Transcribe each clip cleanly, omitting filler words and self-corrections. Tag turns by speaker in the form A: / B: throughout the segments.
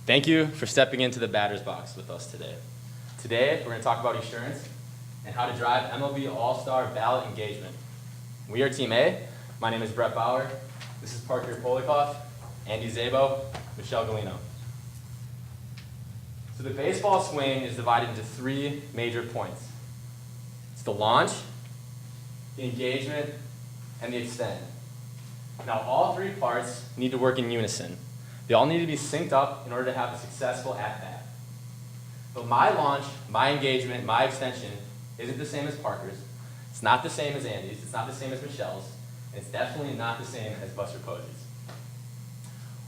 A: Thank you for stepping into the batter's box with us today. Today, we're going to talk about insurance and how to drive MLB All-Star ballot engagement. We are Team A. My name is Brett Baur. This is Parker Poliakoff, Andy Szabo, Michelle Gulino. So the baseball swing is divided into three major points. It's the launch, the engagement, and the extend. Now all three parts need to work in unison. They all need to be synced up in order to have a successful at-bat. But my launch, my engagement, my extension isn't the same as Parker's. It's not the same as Andy's. It's not the same as Michelle's. And it's definitely not the same as Buster Posey's.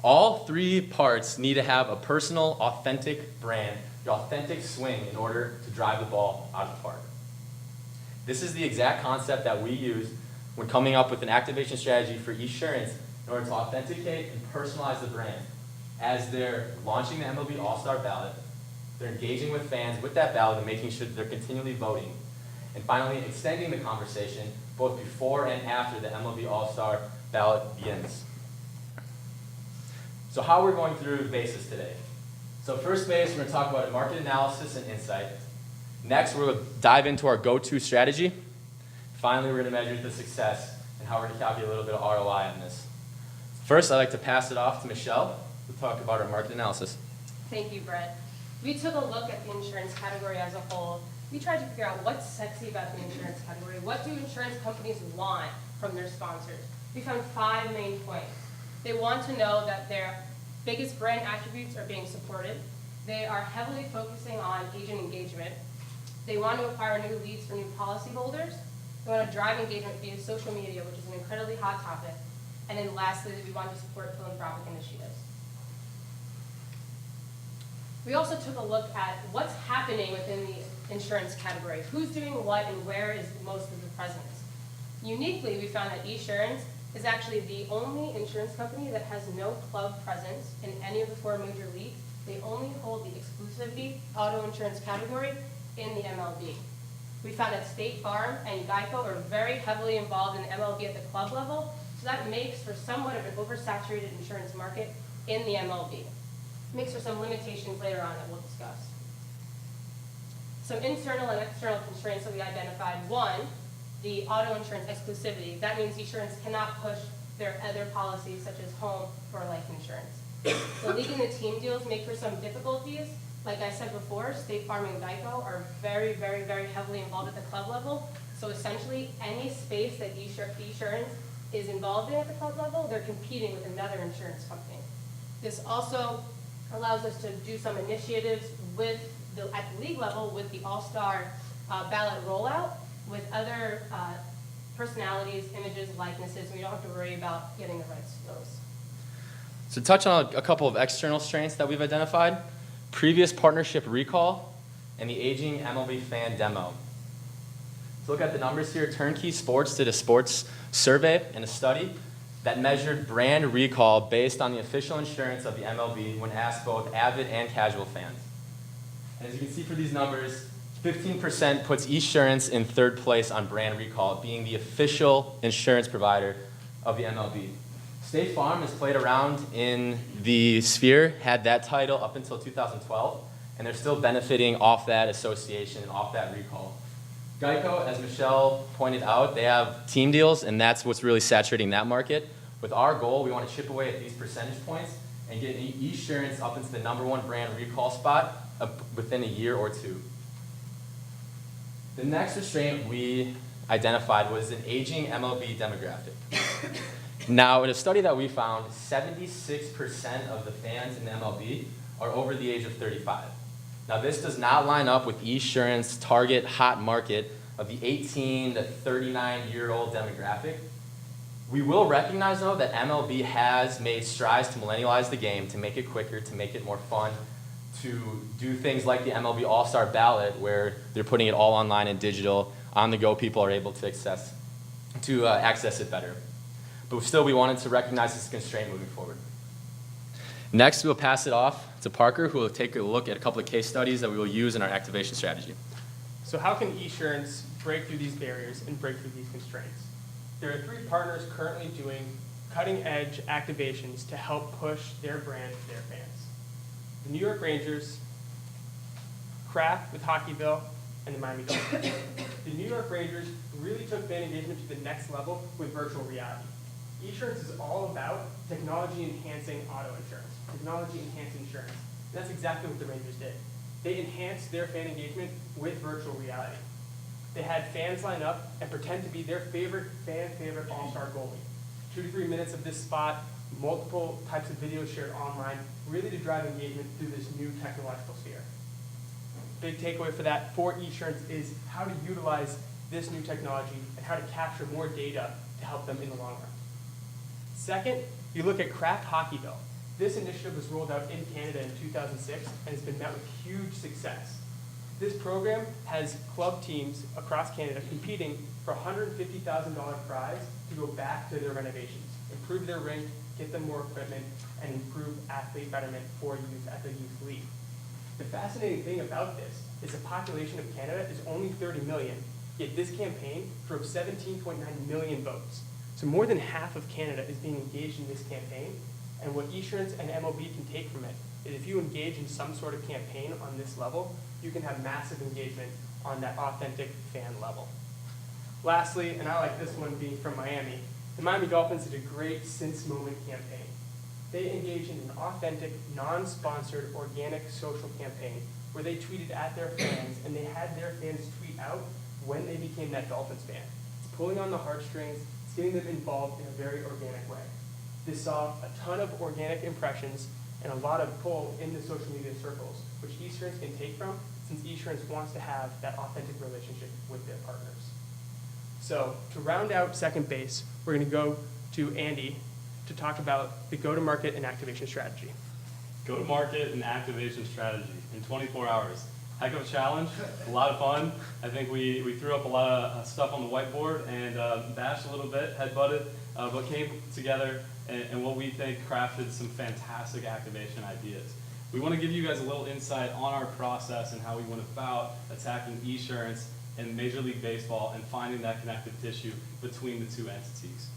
A: All three parts need to have a personal, authentic brand, your authentic swing in order to drive the ball out of the park. This is the exact concept that we use when coming up with an activation strategy for Esurance in order to authenticate and personalize the brand. As they're launching the MLB All-Star ballot, they're engaging with fans with that ballot and making sure that they're continually voting. And finally, extending the conversation both before and after the MLB All-Star ballot begins. So how we're going through the bases today. So first base, we're going to talk about market analysis and insight. Next, we're going to dive into our go-to strategy. Finally, we're going to measure the success and how we're going to calculate a little bit of ROI on this. First, I'd like to pass it off to Michelle to talk about our market analysis.
B: Thank you, Brett. We took a look at the insurance category as a whole. We tried to figure out what's sexy about the insurance category. What do insurance companies want from their sponsors? We found 5 main points. They want to know that their biggest brand attributes are being supported. They are heavily focusing on agent engagement. They want to acquire new leads for new policyholders. They want to drive engagement via social media, which is an incredibly hot topic. And then lastly, we want to support philanthropic initiatives. We also took a look at what's happening within the insurance category. Who's doing what and where is most of the presence. Uniquely, we found that Esurance is actually the only insurance company that has no club presence in any of the 4 major leagues. They only hold the exclusivity auto insurance category in the MLB. We found that State Farm and Geico are very heavily involved in the MLB at the club level, so that makes for somewhat of an oversaturated insurance market in the MLB. Makes for some limitations later on that we'll discuss. Some internal and external constraints that we identified. One, the auto insurance exclusivity. That means Esurance cannot push their other policies such as home or life insurance. The league and the team deals make for some difficulties. Like I said before, State Farm and Geico are very, very, very heavily involved at the club level. So essentially, any space that Esurance is involved in at the club level, they're competing with another insurance company. This also allows us to do some initiatives at the league level with the All-Star ballot rollout with other personalities, images, likenesses, and we don't have to worry about getting the rights to those.
A: So to touch on a couple of external strengths that we've identified, previous partnership recall, and the aging MLB fan demo. So look at the numbers here. Turnkey Sports did a sports survey and a study that measured brand recall based on the official insurance of the MLB when asked both avid and casual fans. And as you can see for these numbers, 15% puts Esurance in 3rd place on brand recall, being the official insurance provider of the MLB. State Farm has played around in the sphere, had that title up until 2012, and they're still benefiting off that association and off that recall. Geico, as Michelle pointed out, they have team deals, and that's what's really saturating that market. With our goal, we want to chip away at these percentage points and get Esurance up into the #1 brand recall spot within a year or 2. The next restraint we identified was an aging MLB demographic. Now, in a study that we found, 76% of the fans in the MLB are over the age of 35. Now, this does not line up with Esurance's target hot market of the 18 to 39-year-old demographic. We will recognize, though, that MLB has made strides to millennialize the game, to make it quicker, to make it more fun, to do things like the MLB All-Star ballot, where they're putting it all online and digital. On the go, people are able to access it better. But still, we wanted to recognize this constraint moving forward. Next, we'll pass it off to Parker, who will take a look at a couple of case studies that we will use in our activation strategy.
C: So how can Esurance break through these barriers and break through these constraints? There are 3 partners currently doing cutting-edge activations to help push their brand to their fans. The New York Rangers, Kraft with Hockeyville, and the Miami Dolphins. The New York Rangers really took fan engagement to the next level with virtual reality. Esurance is all about technology-enhancing auto insurance, technology-enhanced insurance. And that's exactly what the Rangers did. They enhanced their fan engagement with virtual reality. They had fans line up and pretend to be their favorite all-star goalie. 2 to 3 minutes of this spot, multiple types of videos shared online, really to drive engagement through this new technological sphere. Big takeaway for that for Esurance is how to utilize this new technology and how to capture more data to help them in the long run. Second, you look at Kraft Hockeyville. This initiative was rolled out in Canada in 2006 and has been met with huge success. This program has club teams across Canada competing for a $150,000 prize to go back to their renovations, improve their rink, get them more equipment, and improve athlete betterment for youth at the youth league. The fascinating thing about this is the population of Canada is only 30 million, yet this campaign drove 17.9 million votes. So more than half of Canada is being engaged in this campaign, and what Esurance and MLB can take from it is if you engage in some sort of campaign on this level, you can have massive engagement on that authentic fan level. Lastly, and I like this one being from Miami, the Miami Dolphins did a great Since Moment campaign. They engaged in an authentic, non-sponsored, organic social campaign where they tweeted at their fans and they had their fans tweet out when they became that Dolphins fan. It's pulling on the heartstrings, it's getting them involved in a very organic way. This saw a ton of organic impressions and a lot of pull in the social media circles, which Esurance can take from since Esurance wants to have that authentic relationship with their partners. So to round out second base, we're going to go to Andy to talk about the go-to-market and activation strategy.
D: Go-to-market and activation strategy in 24 hours. Heck of a challenge, a lot of fun. I think we threw up a lot of stuff on the whiteboard and bashed a little bit, head-butted, but came together and what we think crafted some fantastic activation ideas. We want to give you guys a little insight on our process and how we went about attacking Esurance and Major League Baseball and finding that connective tissue between the two entities.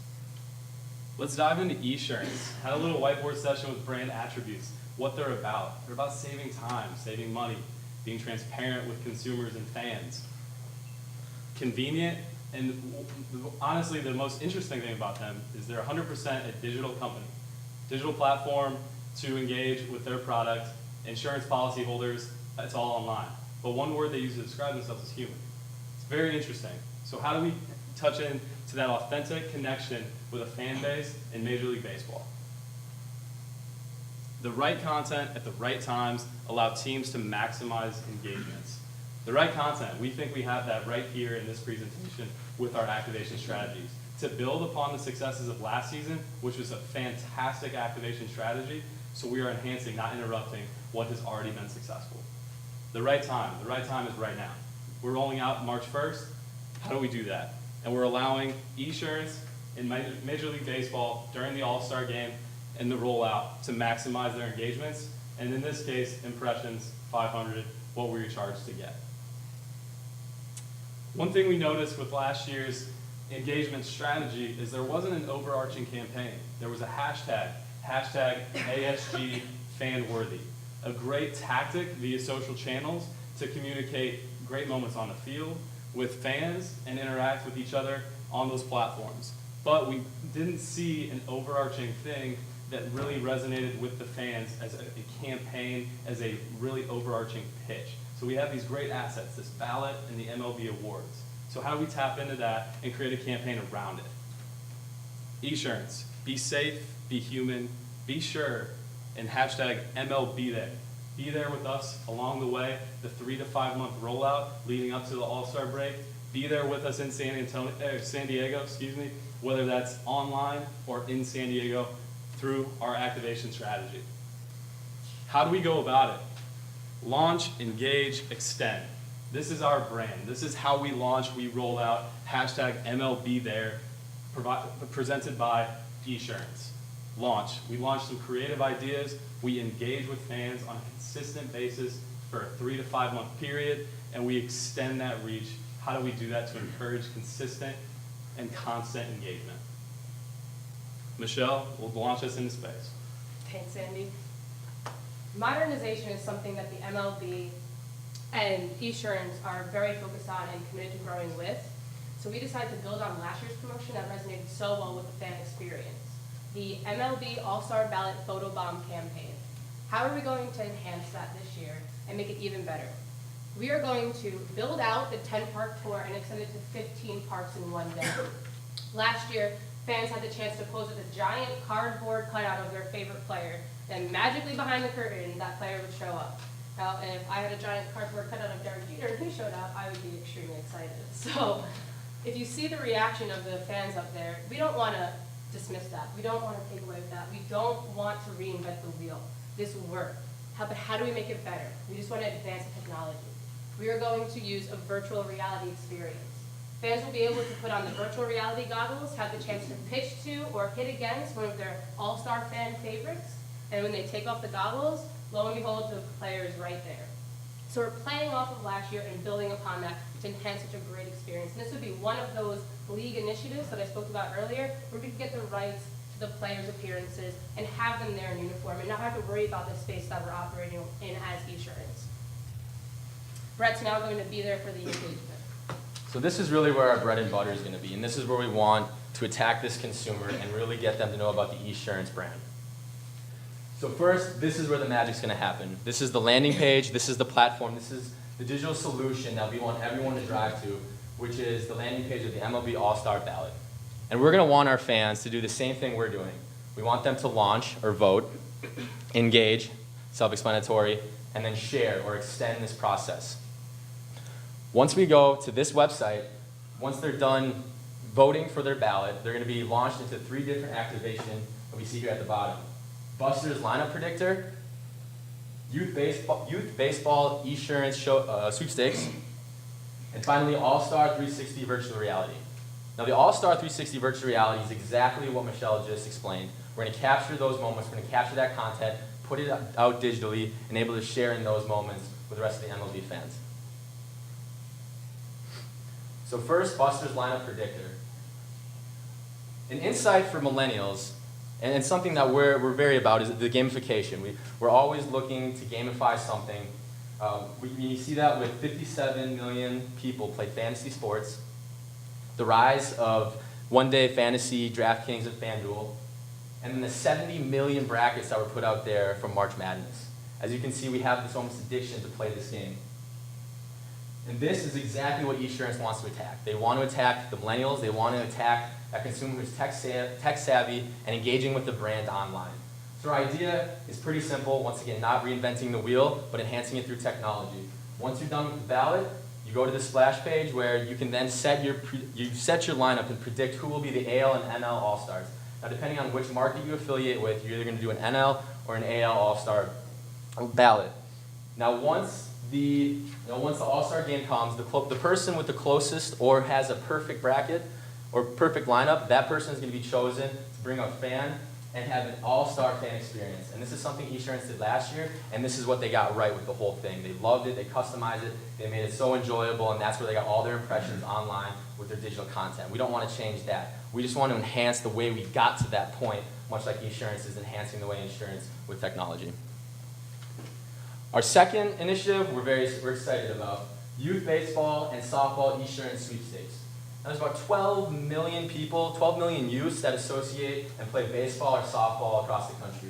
D: Let's dive into Esurance. Had a little whiteboard session with brand attributes, what they're about. They're about saving time, saving money, being transparent with consumers and fans. Convenient, and honestly, the most interesting thing about them is they're 100% a digital company. Digital platform to engage with their product, insurance policyholders, it's all online. But one word they use to describe themselves is human. It's very interesting. So how do we touch into that authentic connection with a fan base in Major League Baseball? The right content at the right times allow teams to maximize engagements. The right content, we think we have that right here in this presentation with our activation strategies. To build upon the successes of last season, which was a fantastic activation strategy, so we are enhancing, not interrupting, what has already been successful. The right time is right now. We're rolling out March 1st. How do we do that? And we're allowing Esurance in Major League Baseball during the All-Star game and the rollout to maximize their engagements. And in this case, impressions, 500, what we were charged to get. One thing we noticed with last year's engagement strategy is there wasn't an overarching campaign. There was a hashtag ASG fanworthy, a great tactic via social channels to communicate great moments on the field with fans and interact with each other on those platforms. But we didn't see an overarching thing that really resonated with the fans as a campaign, as a really overarching pitch. So we have these great assets, this ballot and the MLB awards. So how do we tap into that and create a campaign around it? Esurance, be safe, be human, be sure, and hashtag MLB there. Be there with us along the way, the 3 to 5 month rollout leading up to the All-Star break. Be there with us in San Diego, whether that's online or in San Diego through our activation strategy. How do we go about it? Launch, engage, extend. This is our brand. This is how we launch, we roll out, hashtag MLB there, presented by Esurance. Launch. We launch some creative ideas. We engage with fans on a consistent basis for a 3 to 5 month period, and we extend that reach. How do we do that to encourage consistent and constant engagement? Michelle will launch us into space.
B: Thanks, Sandy. Modernization is something that the MLB and Esurance are very focused on and committed to growing with. So we decided to build on last year's promotion that resonated so well with the fan experience. The MLB All-Star Ballot Photobomb campaign. How are we going to enhance that this year and make it even better? We are going to build out the 10-park tour and extend it to 15 parks in one day. Last year, fans had the chance to pose with a giant cardboard cutout of their favorite player. Then magically behind the curtain, that player would show up. Now, if I had a giant cardboard cutout of Derek Jeter and he showed up, I would be extremely excited. So, if you see the reaction of the fans up there, we don't want to dismiss that. We don't want to take away that. We don't want to reinvent the wheel. This will work. But how do we make it better? We just want to advance the technology. We are going to use a virtual reality experience. Fans will be able to put on the virtual reality goggles, have the chance to pitch to or hit against one of their all-star fan favorites, and when they take off the goggles, lo and behold, the player is right there. So we're playing off of last year and building upon that to enhance such a great experience. And this would be one of those league initiatives that I spoke about earlier, where we could get the rights to the players' appearances and have them there in uniform and not have to worry about the space that we're operating in as Esurance. Brett's now going to be there for the engagement.
A: So this is really where our bread and butter is going to be, and this is where we want to attack this consumer and really get them to know about the Esurance brand. So first, this is where the magic's going to happen. This is the landing page, this is the platform, this is the digital solution that we want everyone to drive to, which is the landing page of the MLB All-Star Ballot. And we're going to want our fans to do the same thing we're doing. We want them to launch or vote, engage, self-explanatory, and then share or extend this process. Once we go to this website, once they're done voting for their ballot, they're going to be launched into 3 different activations that we see here at the bottom. Buster's lineup predictor, youth baseball Esurance sweepstakes, and finally All-Star 360 virtual reality. Now the All-Star 360 virtual reality is exactly what Michelle just explained. We're going to capture those moments, we're going to capture that content, put it out digitally, and able to share in those moments with the rest of the MLB fans. So first, Buster's lineup predictor. An insight for millennials, and something that we're very about, is the gamification. We're always looking to gamify something. You see that with 57 million people play fantasy sports, the rise of one-day fantasy, DraftKings, and FanDuel, and then the 70 million brackets that were put out there from March Madness. As you can see, we have this almost addiction to play this game. And this is exactly what Esurance wants to attack. They want to attack the millennials. They want to attack that consumer who's tech savvy and engaging with the brand online. So our idea is pretty simple. Once again, not reinventing the wheel, but enhancing it through technology. Once you're done with the ballot, you go to the splash page where you can then set your lineup and predict who will be the AL and NL All-Stars. Now, depending on which market you affiliate with, you're either going to do an NL or an AL All-Star ballot. Now, once the All-Star game comes, the person with the closest or has a perfect bracket or perfect lineup, that person is going to be chosen to bring a fan and have an all-star fan experience. And this is something Esurance did last year, and this is what they got right with the whole thing. They loved it, they customized it, they made it so enjoyable, and that's where they got all their impressions online with their digital content. We don't want to change that. We just want to enhance the way we got to that point, much like Esurance is enhancing the way insurance with technology. Our second initiative we're excited about, youth baseball and softball Esurance sweepstakes. Now, there's about 12 million people, 12 million youths that associate and play baseball or softball across the country.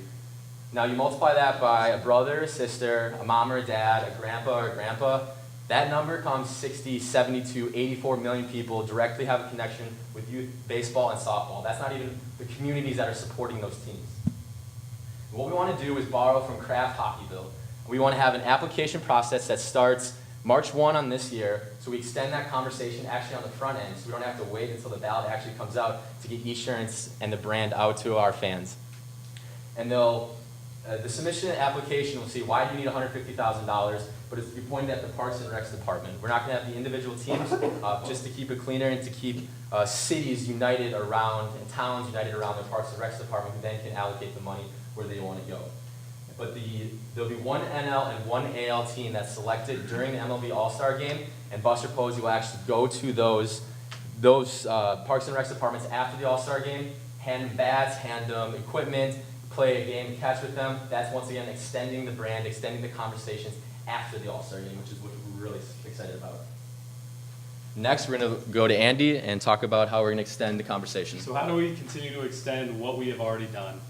A: Now you multiply that by a brother, a sister, a mom or a dad, a grandpa or a grandpa, that number comes 60, 72, 84 million people directly have a connection with youth baseball and softball. That's not even the communities that are supporting those teams. And what we want to do is borrow from Kraft Hockeyville. We want to have an application process that starts March 1 on this year, so we extend that conversation actually on the front end, so we don't have to wait until the ballot actually comes out to get Esurance and the brand out to our fans. And the submission application will see, why do you need $150,000? But it's to be pointed at the Parks and Recs department. We're not going to have the individual teams just to keep it cleaner and to keep cities united around and towns united around the Parks and Recs department, who then can allocate the money where they want to go. But there'll be one NL and one AL team that's selected during the MLB All-Star game, and Buster Posey will actually go to those Parks and Recs departments after the All-Star game, hand them bats, hand them equipment, play a game, catch with them. That's once again extending the brand, extending the conversations after the All-Star game, which is what we're really excited about. Next, we're going to go to Andy and talk about how we're going to extend the conversation.
D: So how do we continue to extend what we have already done?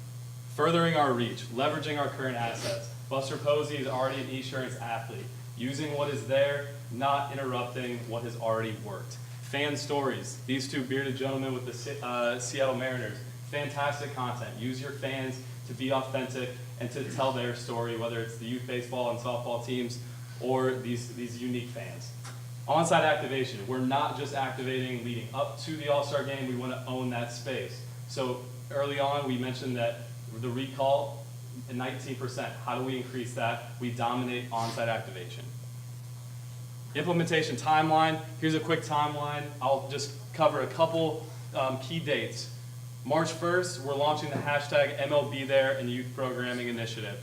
D: Furthering our reach, leveraging our current assets. Buster Posey is already an Esurance athlete. Using what is there, not interrupting what has already worked. Fan stories. These two bearded gentlemen with the Seattle Mariners. Fantastic content. Use your fans to be authentic and to tell their story, whether it's the youth baseball and softball teams or these unique fans. On-site activation. We're not just activating leading up to the All-Star game. We want to own that space. So early on, we mentioned that the recall, 19%. How do we increase that? We dominate on-site activation. Implementation timeline. Here's a quick timeline. I'll just cover a couple key dates. March 1st, we're launching the hashtag MLB There and Youth Programming Initiative.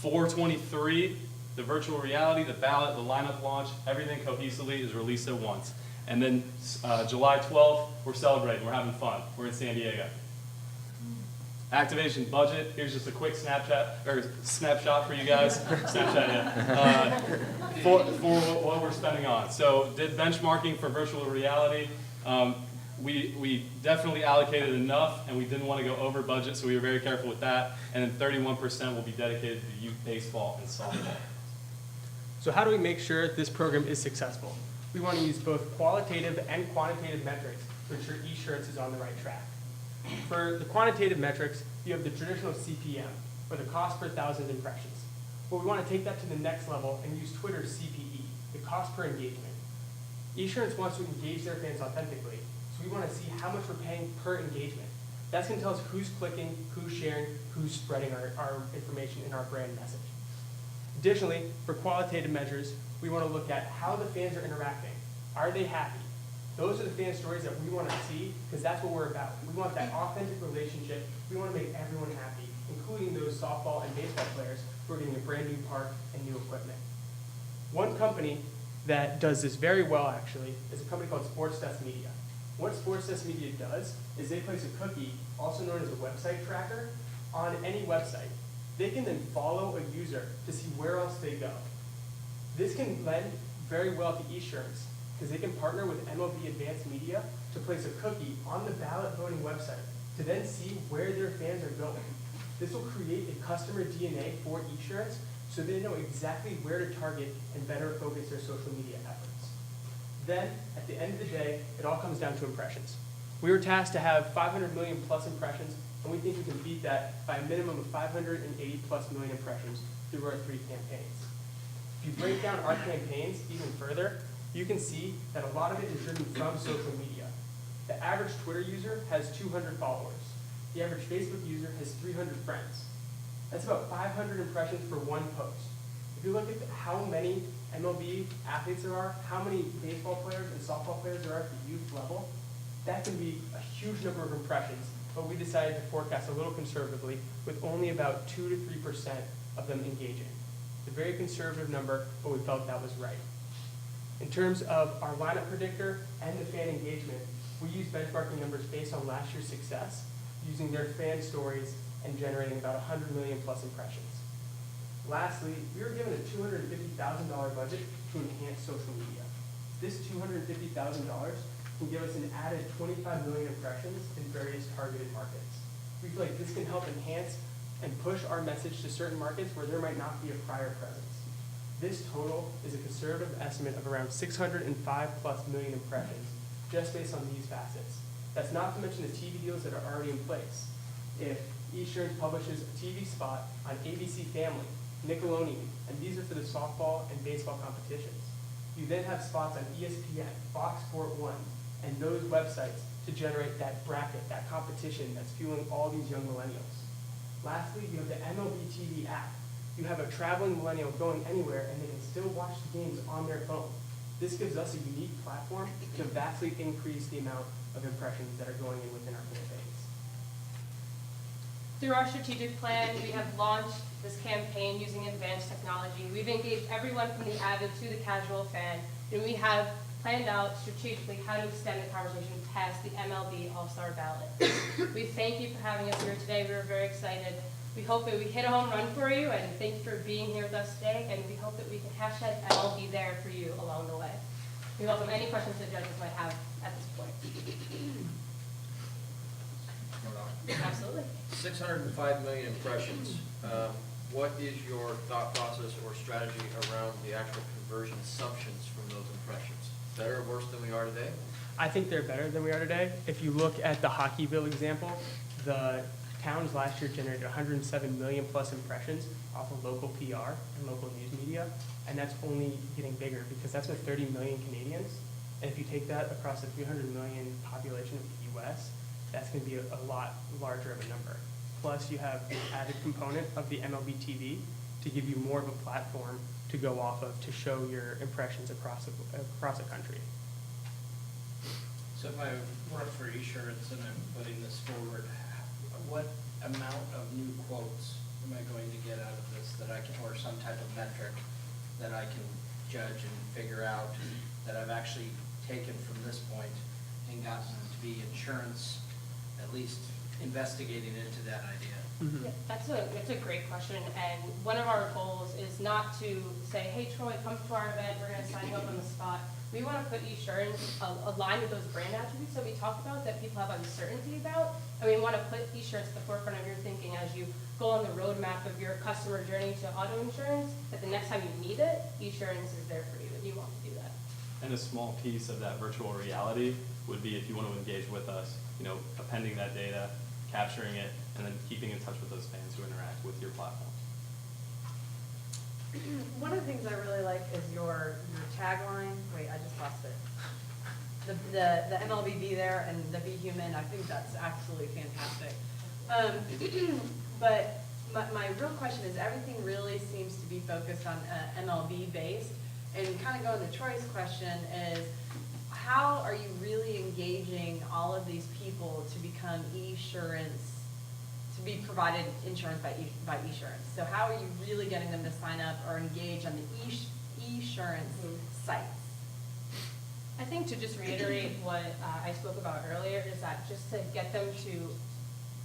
D: 4/23, the virtual reality, the ballot, the lineup launch, everything cohesively is released at once. And then July 12th, we're celebrating, we're having fun. We're in San Diego. Activation budget, here's just a quick snapshot for you guys. Snapshot, yeah. For what we're spending on. So did benchmarking for virtual reality. We definitely allocated enough, and we didn't want to go over budget, so we were very careful with that. And then 31% will be dedicated to youth baseball and softball.
C: So how do we make sure this program is successful? We want to use both qualitative and quantitative metrics to ensure Esurance is on the right track. For the quantitative metrics, you have the traditional CPM, or the cost per 1,000 impressions. But we want to take that to the next level and use Twitter's CPE, the cost per engagement. Esurance wants to engage their fans authentically, so we want to see how much we're paying per engagement. That's going to tell us who's clicking, who's sharing, who's spreading our information in our brand message. Additionally, for qualitative measures, we want to look at how the fans are interacting. Are they happy? Those are the fan stories that we want to see, because that's what we're about. We want that authentic relationship. We want to make everyone happy, including those softball and baseball players who are getting a brand new park and new equipment. One company that does this very well, actually, is a company called Sports Desk Media. What Sports Desk Media does is they place a cookie, also known as a website tracker, on any website. They can then follow a user to see where else they go. This can lend very well to Esurance, because they can partner with MLB Advanced Media to place a cookie on the ballot voting website to then see where their fans are going. This will create a customer DNA for Esurance so they know exactly where to target and better focus their social media efforts. Then, at the end of the day, it all comes down to impressions. We were tasked to have 500 million plus impressions, and we think we can beat that by a minimum of 580 plus million impressions through our 3 campaigns. If you break down our campaigns even further, you can see that a lot of it is driven from social media. The average Twitter user has 200 followers. The average Facebook user has 300 friends. That's about 500 impressions for one post. If you look at how many MLB athletes there are, how many baseball players and softball players there are at the youth level, that can be a huge number of impressions, but we decided to forecast a little conservatively with only about 2 to 3% of them engaging. It's a very conservative number, but we felt that was right. In terms of our lineup predictor and the fan engagement, we use benchmarking numbers based on last year's success, using their fan stories and generating about 100 million plus impressions. Lastly, we were given a $250,000 budget to enhance social media. This $250,000 can give us an added 25 million impressions in various targeted markets. We feel like this can help enhance and push our message to certain markets where there might not be a prior presence. This total is a conservative estimate of around 605 plus million impressions, just based on these facets. That's not to mention the TV deals that are already in place. If Esurance publishes a TV spot on ABC Family, Nickelodeon, and these are for the softball and baseball competitions. You then have spots on ESPN, Fox Sport 1, and those websites to generate that bracket, that competition that's fueling all these young millennials. Lastly, you have the MLB TV app. You have a traveling millennial going anywhere and they can still watch the games on their phone. This gives us a unique platform to vastly increase the amount of impressions that are going in within our campaigns.
B: Through our strategic plan, we have launched this campaign using advanced technology. We've engaged everyone from the avid to the casual fan, and we have planned out strategically how to extend the conversation past the MLB All-Star ballot. We thank you for having us here today. We were very excited. We hope that we hit a home run for you, and thank you for being here with us today, and we hope that we can hashtag MLB there for you along the way. We welcome any questions that judges might have at this point. Absolutely.
E: 605 million impressions. What is your thought process or strategy around the actual conversion assumptions from those impressions? Better or worse than we are today?
C: I think they're better than we are today. If you look at the Hockeyville example, the towns last year generated 107 million plus impressions off of local PR and local news media, and that's only getting bigger because that's with 30 million Canadians. And if you take that across the 300 million population of the US, that's going to be a lot larger of a number. Plus, you have the added component of the MLB TV to give you more of a platform to go off of to show your impressions across a country.
F: So if I work for eSurance and I'm putting this forward, what amount of new quotes am I going to get out of this that I can, or some type of metric that I can judge and figure out that I've actually taken from this point and gotten to be insurance, at least investigating into that idea?
B: Yeah, that's a great question, and one of our goals is not to say, hey Troy, come to our event, we're gonna sign you up on the spot. We wanna put eSurance aligned with those brand attributes that we talked about, that people have uncertainty about, and we wanna put eSurance at the forefront of your thinking as you go on the roadmap of your customer journey to auto insurance, that the next time you need it, eSurance is there for you, and you want to do that.
D: And a small piece of that virtual reality would be if you want to engage with us, appending that data, capturing it, and then keeping in touch with those fans who interact with your platform.
G: One of the things I really like is your tagline. Wait, I just lost it. The MLB Be There and the Be Human. I think that's absolutely fantastic. But my real question is, everything really seems to be focused on MLB based. And kind of going to Troy's question is, how are you really engaging all of these people to become eSurance, to be provided insurance by eSurance? So how are you really getting them to sign up or engage on the eSurance sites?
B: I think to just reiterate what I spoke about earlier is that just to get them to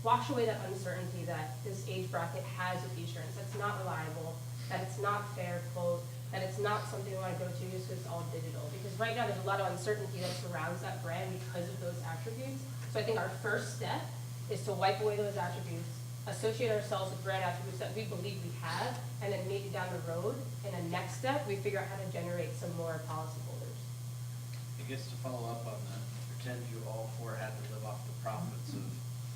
B: wash away that uncertainty that this age bracket has with eSurance, that's not reliable, that it's not fair quote, that it's not something we want to go to just because it's all digital. Because right now there's a lot of uncertainty that surrounds that brand because of those attributes. So I think our first step is to wipe away those attributes, associate ourselves with brand attributes that we believe we have, and then maybe down the road, in a next step, we figure out how to generate some more policyholders.
F: I guess to follow up on that, pretend you all four had to live off the profits of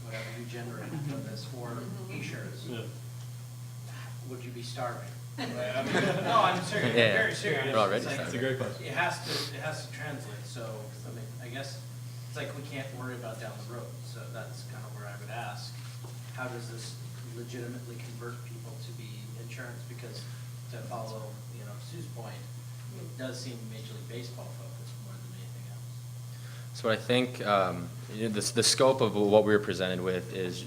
F: whatever you generated from this for eSurance.
D: Yeah.
F: Would you be starving? I mean, no, I'm serious.
A: Yeah,
F: I'm very serious.
A: we're already
F: It's like-
A: starving.
D: It's a great question.
F: It has to translate. So I mean, I guess it's like we can't worry about down the road. So that's kind of where I would ask, how does this legitimately convert people to be insurance? Because to follow, Sue's point, it does seem Major League Baseball focused more than anything else.
A: So I think the scope of what we were presented with is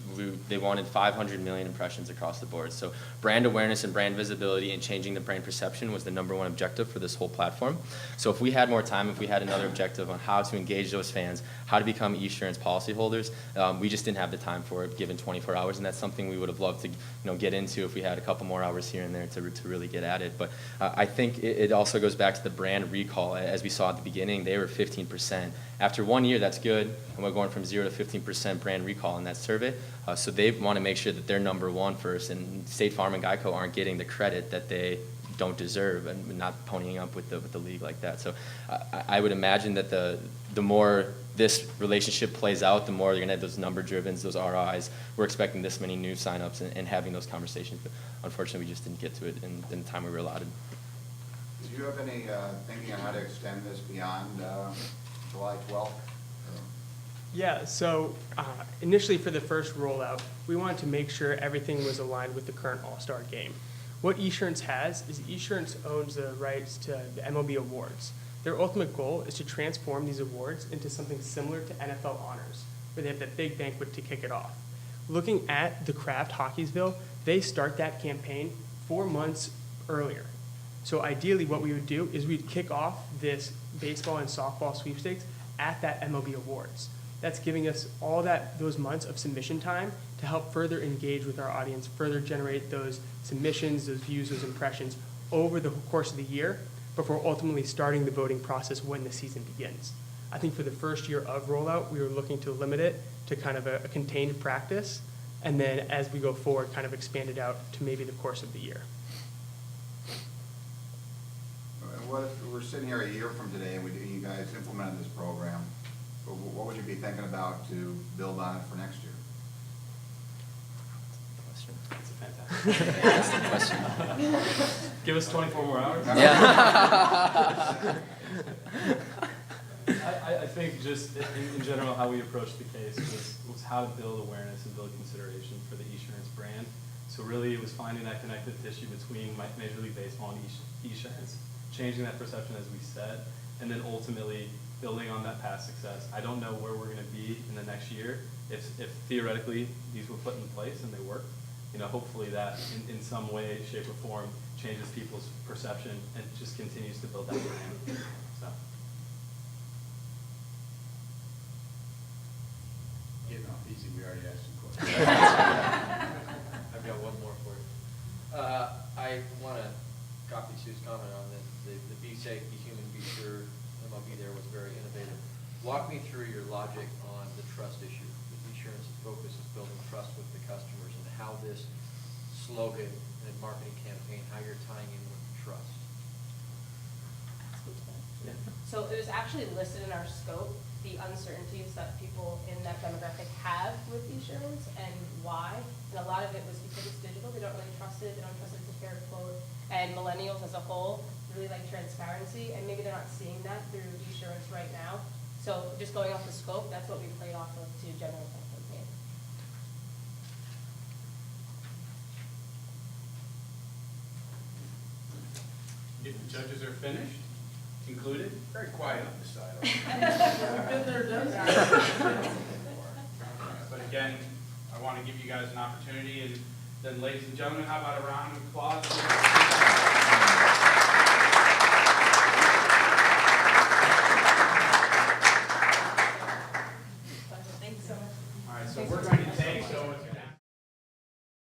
A: they wanted 500 million impressions across the board. So brand awareness and brand visibility and changing the brand perception was the #1 objective for this whole platform. So if we had more time, if we had another objective on how to engage those fans, how to become eSurance policyholders, we just didn't have the time for it given 24 hours, and that's something we would have loved to get into if we had a couple more hours here and there to really get at it. But I think it also goes back to the brand recall. As we saw at the beginning, they were 15%. After 1 year, that's good, and we're going from 0 to 15% brand recall in that survey. So they want to make sure that they're #1 first, and State Farm and Geico aren't getting the credit that they don't deserve and not ponying up with the league like that. So I would imagine that the more this relationship plays out, the more you're going to have those number drivens, those ROIs. We're expecting this many new signups and having those conversations, but unfortunately we just didn't get to it in the time we were allotted.
H: Do you have any thinking on how to extend this beyond July 12th?
C: Yeah, so initially for the first rollout, we wanted to make sure everything was aligned with the current All-Star game. What eSurance has is eSurance owns the rights to the MLB awards. Their ultimate goal is to transform these awards into something similar to NFL honors, where they have that big banquet to kick it off. Looking at the Kraft Hockeysville, they start that campaign 4 months earlier. So ideally, what we would do is we'd kick off this baseball and softball sweepstakes at that MLB Awards. That's giving us all those months of submission time to help further engage with our audience, further generate those submissions, those views, those impressions over the course of the year before ultimately starting the voting process when the season begins. I think for the first year of rollout, we were looking to limit it to kind of a contained practice, and then as we go forward, kind of expand it out to maybe the course of the year.
H: What if we're sitting here a year from today and you guys implemented this program? What would you be thinking about to build on it for next year?
D: That's a fantastic question. Give us 24 more hours. I think just in general, how we approached the case was how to build awareness and build consideration for the Esurance brand. So really, it was finding that connective tissue between Major League Baseball and Esurance, changing that perception, as we said, and then ultimately building on that past success. I don't know where we're going to be in the next year if theoretically these were put in place and they work. Hopefully that in some way, shape, or form changes people's perception and just continues to build that brand. So.
I: Getting off easy, we already asked some questions.
E: I've got one more for you. I want to copy Sue's comment on the Be Safe, Be Human, Be Sure MLB there was very innovative. Walk me through your logic on the trust issue. The Esurance's focus is building trust with the customers, and how this slogan and marketing campaign, how you're tying in with trust.
C: Yeah.
B: So it was actually listed in our scope, the uncertainties that people in that demographic have with Esurance and why. And a lot of it was because it's digital, they don't really trust it, they don't trust it's a fair quote. And millennials as a whole really like transparency, and maybe they're not seeing that through Esurance right now. So just going off the scope, that's what we played off of to generate that campaign.
I: If the judges are finished, concluded, very quiet on this side. We've been there, done that. But again, I want to give you guys an opportunity, and then ladies and gentlemen, how about a round of applause?